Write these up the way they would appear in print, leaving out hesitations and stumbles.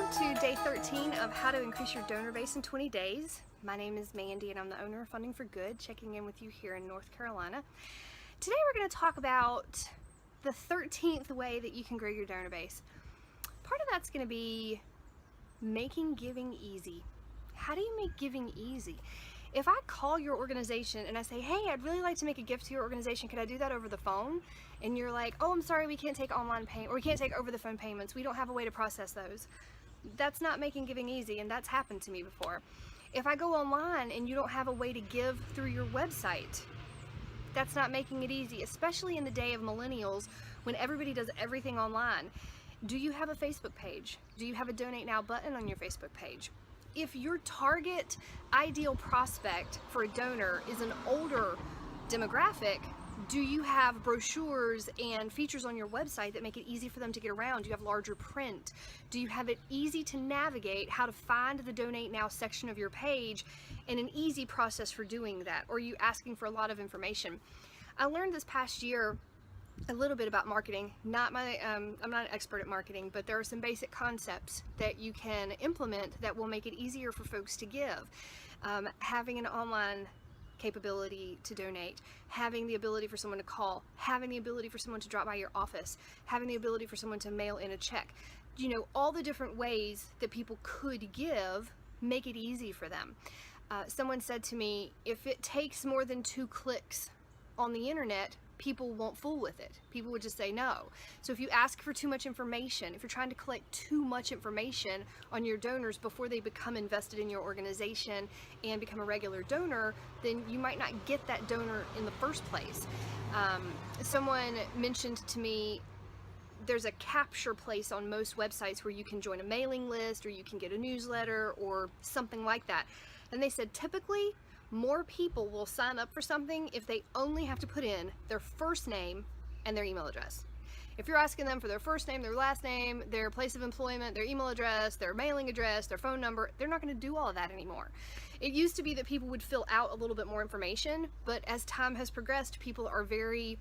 Welcome to day 13 of How to Increase Your Donor Base in 20 Days. My name is Mandy and I'm the owner of Funding for Good, checking in with you here in North Carolina. Today we're going to talk about the 13th way that you can grow your donor base. Part of that's going to be making giving easy. How do you make giving easy? If I call your organization and I say, hey, I'd really like to make a gift to your organization, could I do that over the phone? And you're like, oh, I'm sorry, we can't take online payment, or we can't take over the phone payments. We don't have a way to process those. That's not making giving easy, and that's happened to me before. If I go online and you don't have a way to give through your website, that's not making it easy, especially in the day of millennials when everybody does everything online. Do you have a Facebook page? Do you have a Donate Now button on your Facebook page? If your target ideal prospect for a donor is an older demographic, do you have brochures and features on your website that make it easy for them to get around? Do you have larger print? Do you have it easy to navigate how to find the Donate Now section of your page and an easy process for doing that? Or are you asking for a lot of information? I learned this past year a little bit about marketing. I'm not an expert at marketing, but there are some basic concepts that you can implement that will make it easier for folks to give. Having an online capability to donate, having the ability for someone to call, having the ability for someone to drop by your office, having the ability for someone to mail in a check. You know, all the different ways that people could give, make it easy for them. Someone said to me, if it takes more than 2 clicks on the internet, people won't fool with it. People would just say no. So if you ask for too much information, if you're trying to collect too much information on your donors before they become invested in your organization and become a regular donor, then you might not get that donor in the first place. Someone mentioned to me there's a capture place on most websites where you can join a mailing list or you can get a newsletter or something like that. And they said typically more people will sign up for something if they only have to put in their first name and their email address. If you're asking them for their first name, their last name, their place of employment, their email address, their mailing address, their phone number, they're not going to do all of that anymore. It used to be that people would fill out a little bit more information, but as time has progressed, people are very,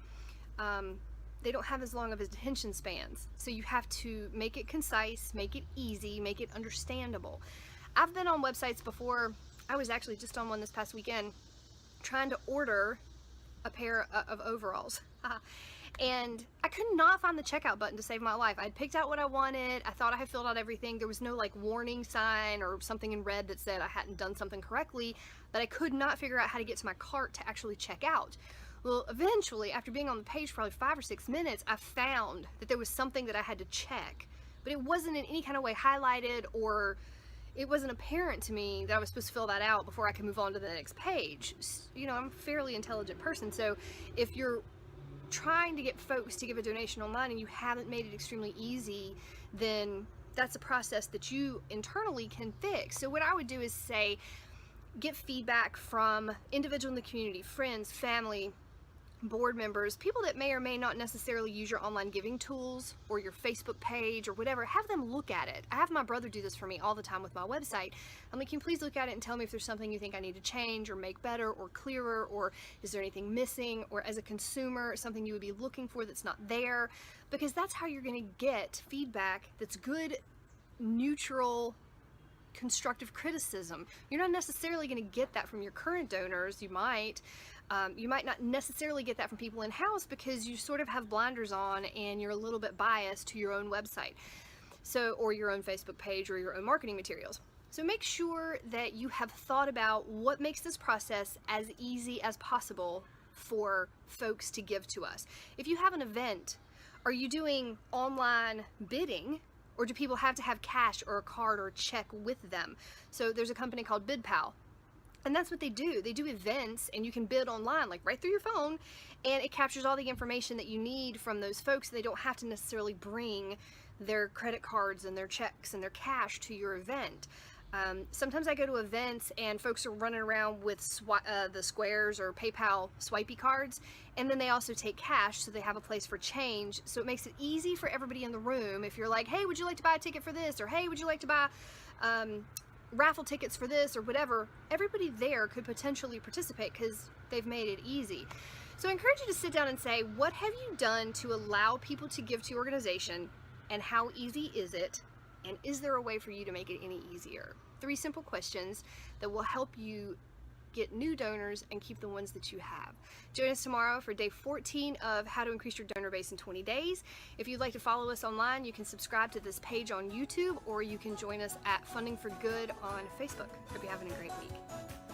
they don't have as long of attention spans. So you have to make it concise, make it easy, make it understandable. I've been on websites before. I was actually just on one this past weekend trying to order a pair of overalls. And I could not find the checkout button to save my life. I'd picked out what I wanted. I thought I had filled out everything. There was no like warning sign or something in red that said I hadn't done something correctly, but I could not figure out how to get to my cart to actually check out. Well, eventually, after being on the page for probably 5 or 6 minutes, I found that there was something that I had to check, but it wasn't in any kind of way highlighted, or it wasn't apparent to me that I was supposed to fill that out before I could move on to the next page. You know, I'm a fairly intelligent person, so if you're trying to get folks to give a donation online and you haven't made it extremely easy, then that's a process that you internally can fix. So what I would do is say, get feedback from individuals in the community, friends, family, board members, people that may or may not necessarily use your online giving tools or your Facebook page or whatever. Have them look at it. I have my brother do this for me all the time with my website. I'm like, can you please look at it and tell me if there's something you think I need to change or make better or clearer, or is there anything missing, or as a consumer, something you would be looking for that's not there? Because that's how you're going to get feedback that's good, neutral, constructive criticism. You're not necessarily going to get that from your current donors. You might not necessarily get that from people in-house because you sort of have blinders on and you're a little bit biased to your own website, or your own Facebook page or your own marketing materials. So make sure that you have thought about what makes this process as easy as possible for folks to give to us. If you have an event, are you doing online bidding? Or do people have to have cash or a card or a check with them? So there's a company called BidPal, and that's what they do. They do events, and you can bid online, like right through your phone, and it captures all the information that you need from those folks. They don't have to necessarily bring their credit cards and their checks and their cash to your event. Sometimes I go to events and folks are running around with the Squares or PayPal swipey cards, and then they also take cash, so they have a place for change. So it makes it easy for everybody in the room. If you're like, hey, would you like to buy a ticket for this? Or hey, would you like to buy raffle tickets for this or whatever? Everybody there could potentially participate because they've made it easy. So I encourage you to sit down and say, what have you done to allow people to give to your organization, and how easy is it? And is there a way for you to make it any easier? 3 simple questions that will help you get new donors and keep the ones that you have. Join us tomorrow for day 14 of How to Increase Your Donor Base in 20 Days. If you'd like to follow us online, you can subscribe to this page on YouTube, or you can join us at Funding for Good on Facebook. Hope you're having a great week.